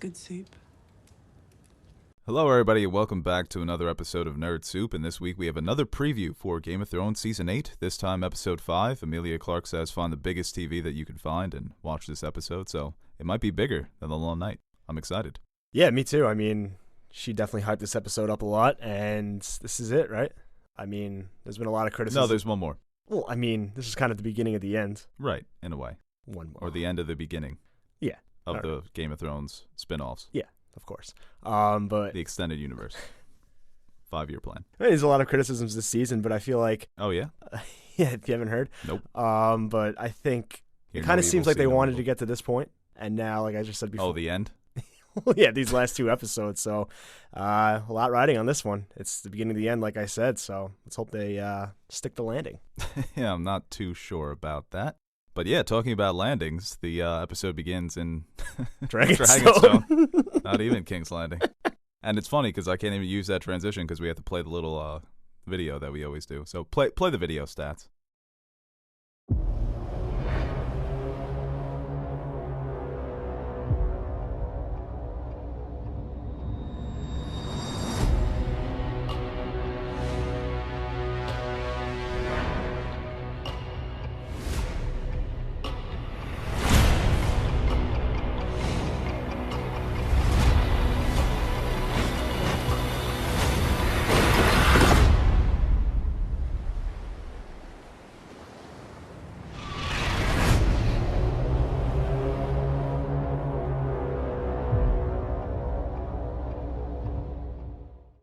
good soup. Hello everybody and welcome back to another episode of Nerd Soup, and this week we have another preview for Game of Thrones Season 8, this time Episode 5. Emilia Clarke says find the biggest TV that you can find and watch this episode, so it might be bigger than The Long Night. I'm excited. Yeah, me too. I mean, she definitely hyped this episode up a lot, and this is it, right? I mean, there's been a lot of criticism. No, there's one more. Well, I mean, this is kind of the beginning of the end. Right, in a way. One more. Or the end of the beginning. Yeah. Of the Game of Thrones spin-offs. Yeah, of course. But the extended universe. 5-year plan. I mean, there's a lot of criticisms this season, but I feel like... Oh, yeah? Yeah, you haven't heard? Nope. But I think it kind of seems like they wanted to get to this point, and now, like I just said before... Oh, the end? Well, yeah, these last two episodes, so a lot riding on this one. It's the beginning of the end, like I said, so let's hope they stick the landing. Yeah, I'm not too sure about that. But yeah, talking about landings, the episode begins in Dragonstone. Not even King's Landing. And it's funny because I can't even use that transition because we have to play the little video that we always do. So play the video stats.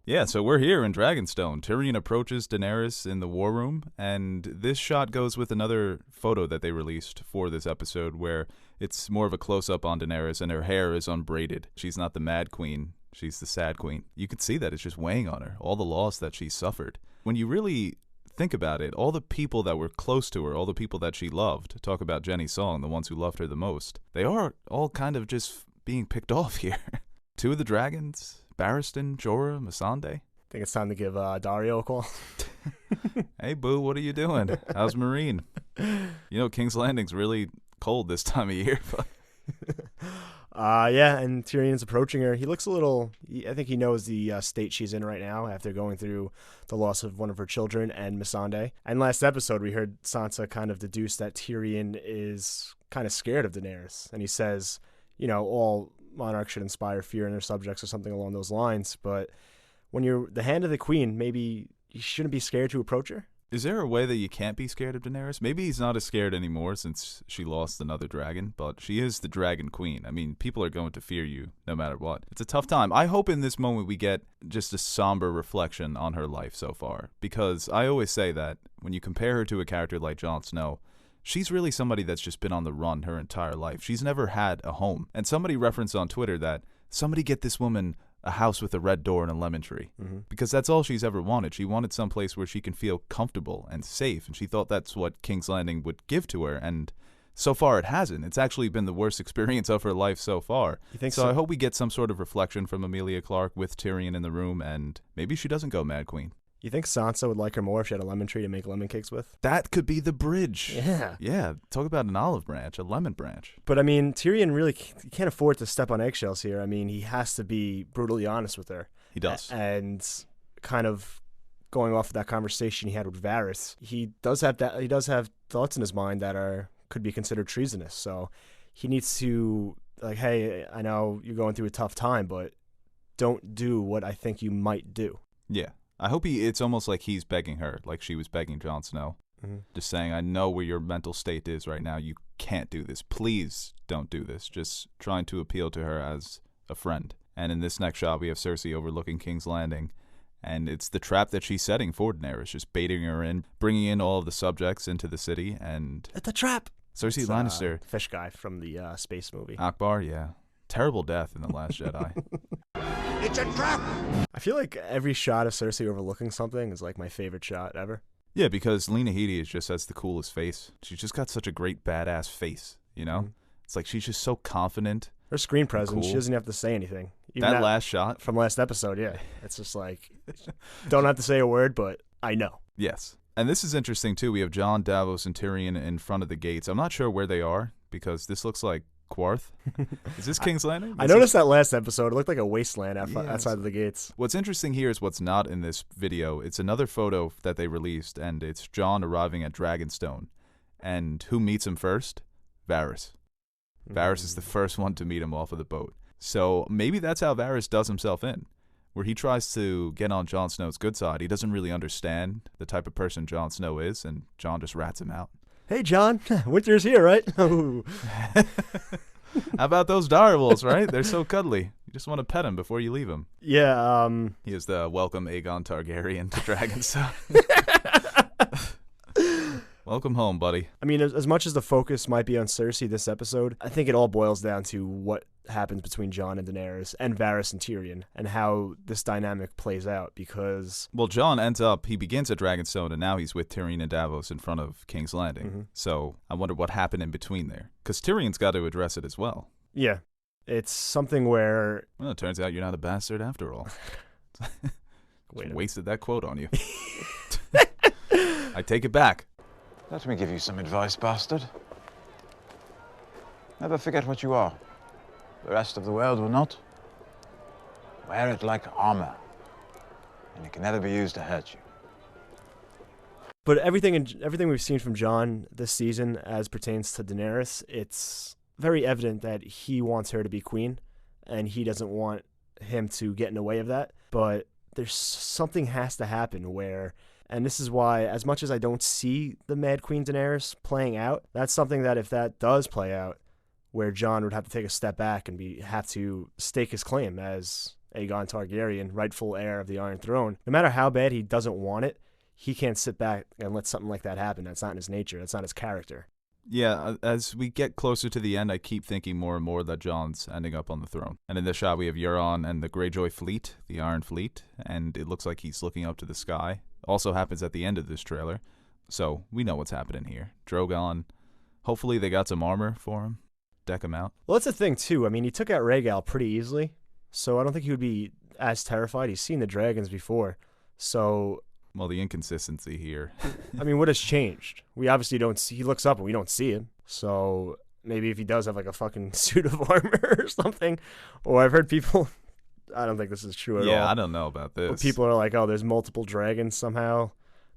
Yeah, so we're here in Dragonstone. Tyrion approaches Daenerys in the war room, and this shot goes with another photo that they released for this episode where it's more of a close-up on Daenerys and her hair is unbraided. She's not the mad queen, she's the sad queen. You can see that it's just weighing on her, all the loss that she suffered. When you really think about it, all the people that were close to her, all the people that she loved, talk about Jenny's song, the ones who loved her the most, they are all kind of just being picked off here. Two of the dragons... Barristan, Jorah, Missandei. I think it's time to give Dario a call. Hey, boo, what are you doing? How's Marine? You know, King's Landing's really cold this time of year. Yeah, and Tyrion's approaching her. He looks a little... I think he knows the state she's in right now after going through the loss of one of her children and Missandei. And last episode, we heard Sansa kind of deduce that Tyrion is kind of scared of Daenerys. And he says, you know, all... monarchs should inspire fear in their subjects or something along those lines, but when you're the hand of the queen, maybe you shouldn't be scared to approach her? Is there a way that you can't be scared of Daenerys? Maybe he's not as scared anymore since she lost another dragon, but she is the dragon queen. I mean, people are going to fear you no matter what. It's a tough time. I hope in this moment we get just a somber reflection on her life so far, because I always say that when you compare her to a character like Jon Snow, she's really somebody that's just been on the run her entire life. She's never had a home. And somebody referenced on Twitter that somebody get this woman a house with a red door and a lemon tree. Mm-hmm. Because that's all she's ever wanted. She wanted someplace where she can feel comfortable and safe. And she thought that's what King's Landing would give to her. And so far it hasn't. It's actually been the worst experience of her life so far. You think so? I hope we get some sort of reflection from Emilia Clarke with Tyrion in the room. And maybe she doesn't go Mad Queen. You think Sansa would like her more if she had a lemon tree to make lemon cakes with? That could be the bridge. Yeah. Yeah, talk about an olive branch, a lemon branch. But, I mean, Tyrion really can't afford to step on eggshells here. I mean, he has to be brutally honest with her. He does. And kind of going off of that conversation he had with Varys, he does have thoughts in his mind that could be considered treasonous. So he needs to, like, hey, I know you're going through a tough time, but don't do what I think you might do. Yeah. I hope it's almost like he's begging her, like she was begging Jon Snow. Mm-hmm. Just saying, I know where your mental state is right now. You can't do this. Please don't do this. Just trying to appeal to her as a friend. And in this next shot, we have Cersei overlooking King's Landing. And it's the trap that she's setting for Daenerys, just baiting her in, bringing in all of the subjects into the city. And it's a trap. Cersei Lannister. Fish guy from the space movie. Akbar, yeah. Terrible death in The Last Jedi. It's a trap! I feel like every shot of Cersei overlooking something is like my favorite shot ever. Yeah, because Lena Headey just has the coolest face. She's just got such a great badass face, you know? Mm-hmm. It's like she's just so confident. Her screen presence, cool. She doesn't have to say anything. Even that last shot? From last episode, yeah. It's just like, don't have to say a word, but I know. Yes. And this is interesting, too. We have Jon, Davos, and Tyrion in front of the gates. I'm not sure where they are, because this looks like Quarth. Is this King's Landing? I noticed that last episode. It looked like a wasteland outside of the gates. What's interesting here is what's not in this video. It's another photo that they released, and it's Jon arriving at Dragonstone. And who meets him first? Varys. Varys is the first one to meet him off of the boat. So maybe that's how Varys does himself in, where he tries to get on Jon Snow's good side. He doesn't really understand the type of person Jon Snow is, and Jon just rats him out. Hey, Jon, winter's here, right? How about those direwolves, right? They're so cuddly. You just want to pet him before you leave him. Yeah. He is the welcome Aegon Targaryen to Dragonstone. Welcome home, buddy. I mean, as much as the focus might be on Cersei this episode, I think it all boils down to what happens between Jon and Daenerys and Varys and Tyrion and how this dynamic plays out because... Well, Jon he begins at Dragonstone and now he's with Tyrion and Davos in front of King's Landing. Mm-hmm. So I wonder what happened in between there. Because Tyrion's got to address it as well. Yeah. It's something where... Well, it turns out you're not a bastard after all. Wasted that quote on you. I take it back. Let me give you some advice, bastard. Never forget what you are. The rest of the world will not. Wear it like armor, and it can never be used to hurt you. But everything we've seen from Jon this season as pertains to Daenerys, it's very evident that he wants her to be queen, and he doesn't want him to get in the way of that. But there's something has to happen where... And this is why, as much as I don't see the Mad Queen Daenerys playing out, that's something that if that does play out, where Jon would have to take a step back and have to stake his claim as Aegon Targaryen, rightful heir of the Iron Throne. No matter how bad he doesn't want it, he can't sit back and let something like that happen. That's not in his nature. That's not his character. Yeah, as we get closer to the end, I keep thinking more and more that Jon's ending up on the throne. And in this shot, we have Euron and the Greyjoy fleet, the Iron Fleet, and it looks like he's looking up to the sky. Also happens at the end of this trailer, so we know what's happening here. Drogon, hopefully they got some armor for him, deck him out. Well, that's the thing, too. I mean, he took out Rhaegal pretty easily, so I don't think he would be as terrified. He's seen the dragons before, so... Well, the inconsistency here. I mean, what has changed? We obviously don't see... He looks up and we don't see him, so maybe if he does have, like, a fucking suit of armor or something, or I've heard people... I don't think this is true at all. Yeah, I don't know about this. But people are like, oh, there's multiple dragons somehow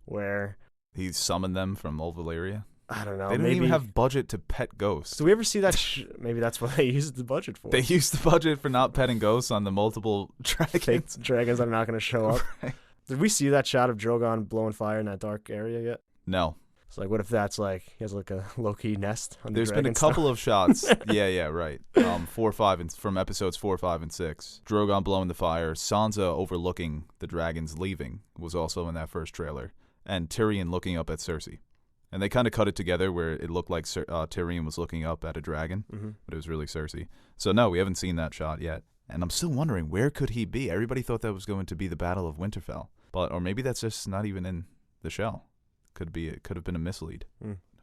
where... He summoned them from old Valyria? I don't know. They don't even have budget to pet ghosts. Do we ever see that? Maybe that's what they used the budget for. They used the budget for not petting ghosts on the multiple dragons. Fake dragons that are not going to show up. Right. Did we see that shot of Drogon blowing fire in that dark area yet? No. It's like, what if that's like, he has like a low-key nest on There's been a couple of shots. Yeah, right. 4, 5, and from episodes 4, 5, and 6. Drogon blowing the fire. Sansa overlooking the dragons leaving was also in that first trailer. And Tyrion looking up at Cersei. And they kind of cut it together where it looked like Tyrion was looking up at a dragon, but it was really Cersei. So no, we haven't seen that shot yet. And I'm still wondering, where could he be? Everybody thought that was going to be the Battle of Winterfell. Or maybe that's just not even in the show. It could have been a mislead.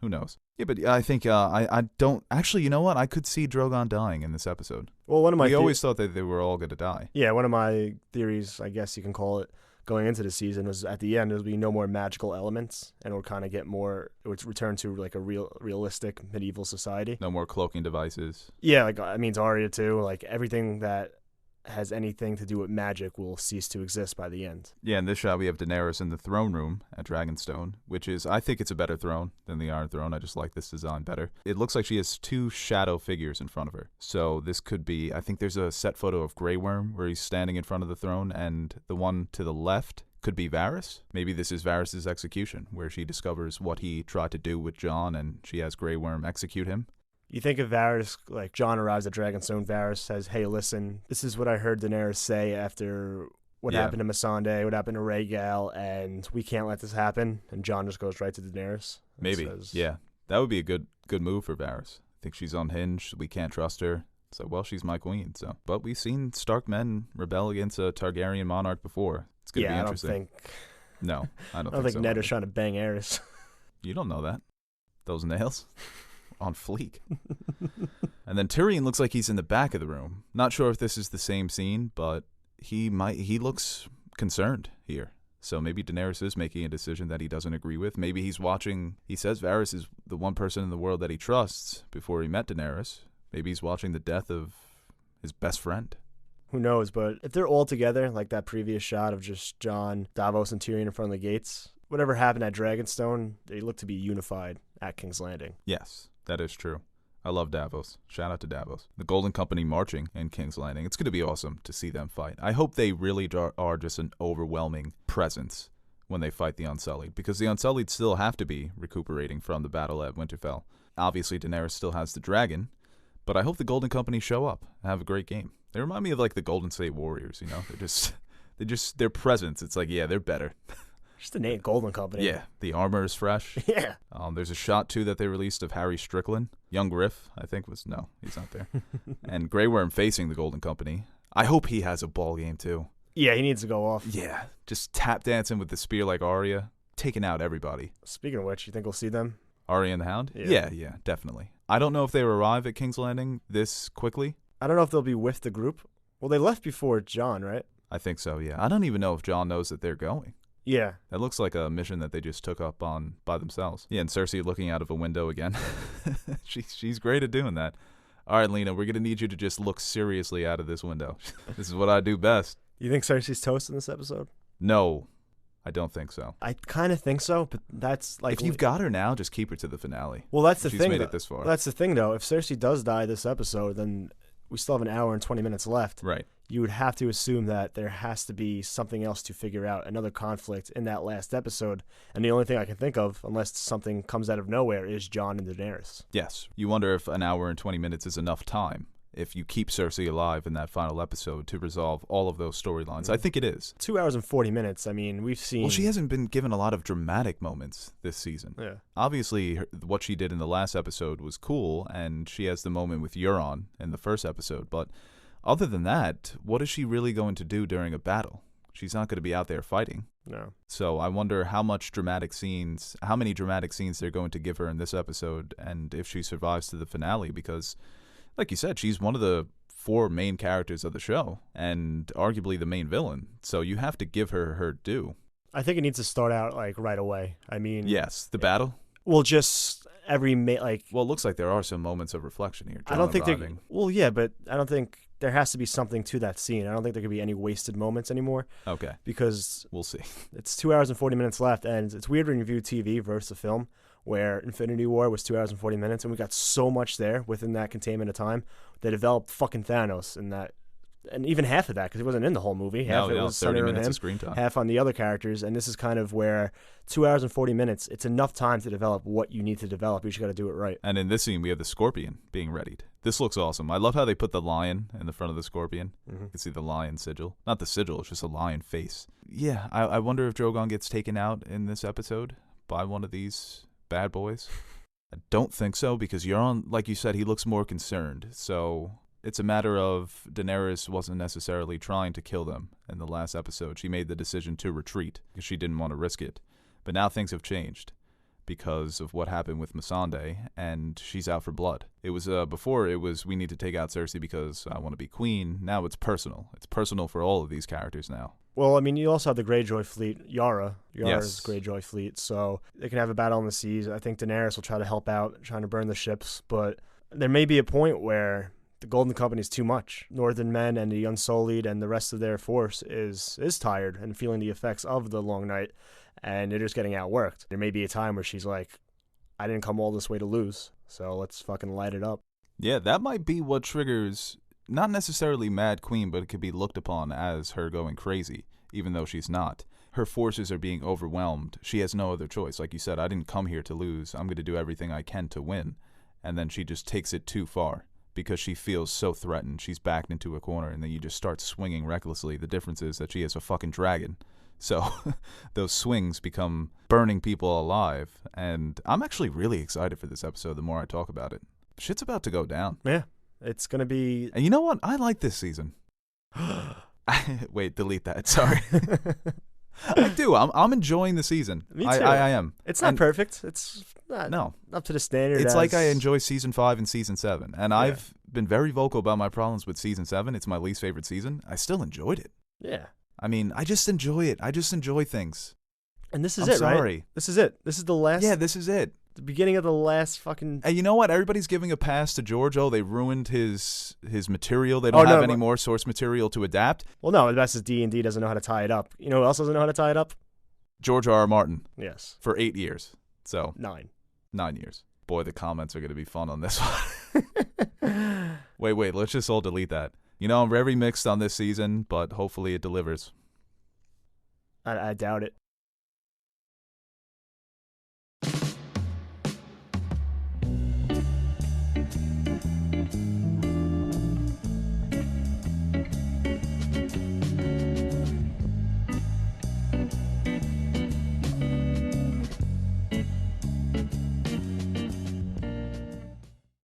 Who knows? Yeah, but I think I don't actually. You know what? I could see Drogon dying in this episode. Well, we always thought that they were all going to die. Yeah, one of my theories, I guess you can call it, going into the season was at the end there would be no more magical elements, and it would kind of get more. It would return to like a realistic medieval society. No more cloaking devices. Yeah, like that means Arya too. Like everything that has anything to do with magic will cease to exist by the end. Yeah, in this shot we have Daenerys in the throne room at Dragonstone, which is, I think it's a better throne than the Iron Throne. I just like this design better. It looks like she has 2 shadow figures in front of her. So this could be, I think there's a set photo of Grey Worm where he's standing in front of the throne, and the one to the left could be Varys. Maybe this is Varys' execution, where she discovers what he tried to do with Jon, and she has Grey Worm execute him. You think of Varys, like Jon arrives at Dragonstone, Varys says, hey, listen, this is what I heard Daenerys say after what happened to Missandei, what happened to Rhaegal, and we can't let this happen. And Jon just goes right to Daenerys. Maybe, yeah. That would be a good move for Varys. I think she's unhinged. We can't trust her. So, well, she's my queen. So, but we've seen Stark men rebel against a Targaryen monarch before. It's going to be interesting. I don't think so. Ned was trying to bang Aerys. You don't know that. Those nails. On fleek. And then Tyrion looks like he's in the back of the room. Not sure if this is the same scene, but he looks concerned here. So maybe Daenerys is making a decision that he doesn't agree with. Maybe he's watching. He says Varys is the one person in the world that he trusts before he met Daenerys. Maybe he's watching the death of his best friend. Who knows? But if they're all together, like that previous shot of just Jon, Davos, and Tyrion in front of the gates, whatever happened at Dragonstone, they look to be unified at King's Landing. Yes, that is true. I love Davos. Shout out to Davos. The Golden Company marching in King's Landing. It's going to be awesome to see them fight. I hope they really are just an overwhelming presence when they fight the Unsullied, because the Unsullied still have to be recuperating from the battle at Winterfell. Obviously, Daenerys still has the dragon, but I hope the Golden Company show up and have a great game. They remind me of like the Golden State Warriors, you know? They're just their presence. It's like, yeah, they're better. Just the name Golden Company. Yeah, the armor is fresh. Yeah. There's a shot, too, that they released of Harry Strickland. Young Griff, I think, was... No, he's not there. And Grey Worm facing the Golden Company. I hope he has a ball game, too. Yeah, he needs to go off. Yeah, just tap dancing with the spear like Arya, taking out everybody. Speaking of which, you think we'll see them? Arya and the Hound? Yeah. Yeah, definitely. I don't know if they will arrive at King's Landing this quickly. I don't know if they'll be with the group. Well, they left before Jon, right? I think so, yeah. I don't even know if Jon knows that they're going. Yeah. That looks like a mission that they just took up on by themselves. Yeah, and Cersei looking out of a window again. She's great at doing that. All right, Lena, we're going to need you to just look seriously out of this window. This is what I do best. You think Cersei's toast in this episode? No, I don't think so. I kind of think so, but that's like... If you've got her now, just keep her to the finale. Well, that's the She's thing. made it this far. That's the thing, though. If Cersei does die this episode, then we still have an hour and 20 minutes left. Right. You would have to assume that there has to be something else to figure out, another conflict in that last episode. And the only thing I can think of, unless something comes out of nowhere, is Jon and Daenerys. Yes. You wonder if an hour and 20 minutes is enough time, if you keep Cersei alive in that final episode, to resolve all of those storylines. Mm-hmm. I think it is. 2 hours and 40 minutes. I mean, we've seen... Well, she hasn't been given a lot of dramatic moments this season. Yeah. Obviously, what she did in the last episode was cool, and she has the moment with Euron in the first episode, but... Other than that, what is she really going to do during a battle? She's not going to be out there fighting. No. So I wonder how many dramatic scenes they're going to give her in this episode, and if she survives to the finale, because, like you said, she's one of the 4 main characters of the show, and arguably the main villain. So you have to give her her due. I think it needs to start out, like, right away. I mean... Yes, the battle? Well, just every... Well, it looks like there are some moments of reflection here. I don't think they... Well, yeah, but I don't think... There has to be something to that scene. I don't think there could be any wasted moments anymore. Okay. Because... We'll see. It's 2 hours and 40 minutes left, and it's weird when you view TV versus a film, where Infinity War was 2 hours and 40 minutes, and we got so much there within that containment of time. They developed fucking Thanos in that... And even half of that, because he wasn't in the whole movie. Half it was 30 minutes him, of screen time. Half on the other characters, and this is kind of where 2 hours and 40 minutes, it's enough time to develop what you need to develop. You just got to do it right. And in this scene, we have the Scorpion being readied. This looks awesome. I love how they put the lion in the front of the Scorpion. Mm-hmm. You can see the lion sigil. Not the sigil, it's just a lion face. Yeah, I wonder if Drogon gets taken out in this episode by one of these bad boys. I don't think so, because Euron, like you said, he looks more concerned. So... It's a matter of Daenerys wasn't necessarily trying to kill them in the last episode. She made the decision to retreat because she didn't want to risk it. But now things have changed because of what happened with Missandei, and she's out for blood. It was before it was we need to take out Cersei because I want to be queen. Now it's personal. It's personal for all of these characters now. Well, I mean, you also have the Greyjoy fleet, Yara's yes. Greyjoy fleet, so they can have a battle on the seas. I think Daenerys will try to help out, trying to burn the ships, but there may be a point where the Golden Company is too much. Northern men and the Unsullied and the rest of their force is tired and feeling the effects of the long night, and they're just getting outworked. There may be a time where she's like, I didn't come all this way to lose, so let's fucking light it up. Yeah, that might be what triggers, not necessarily Mad Queen, but it could be looked upon as her going crazy, even though she's not. Her forces are being overwhelmed. She has no other choice. Like you said, I didn't come here to lose. I'm going to do everything I can to win. And then she just takes it too far. Because she feels so threatened. She's backed into a corner, and then you just start swinging recklessly. The difference is that she has a fucking dragon. So those swings become burning people alive. And I'm actually really excited for this episode the more I talk about it. Shit's about to go down. Yeah, it's going to be... And you know what? I like this season. Wait, delete that. Sorry. I do. I'm enjoying the season. Me too. I am. It's not perfect. It's not up to the standard. It's like I enjoy season 5 and season 7, and I've been very vocal about my problems with season 7. It's my least favorite season. I still enjoyed it. Yeah. I mean, I just enjoy it. I just enjoy things. And this is I'm it, sorry. Right? This is it. This is the last. Yeah, this is it. The beginning of the last fucking. And you know what? Everybody's giving a pass to George. Oh, they ruined his material. They don't have any more source material to adapt. Well, no, the best is D&D doesn't know how to tie it up. You know who else doesn't know how to tie it up? George R.R. Martin. Yes. For 8 years. So 9 years. Boy, the comments are going to be fun on this one. Wait. Let's just all delete that. You know, I'm very mixed on this season, but hopefully it delivers. I doubt it.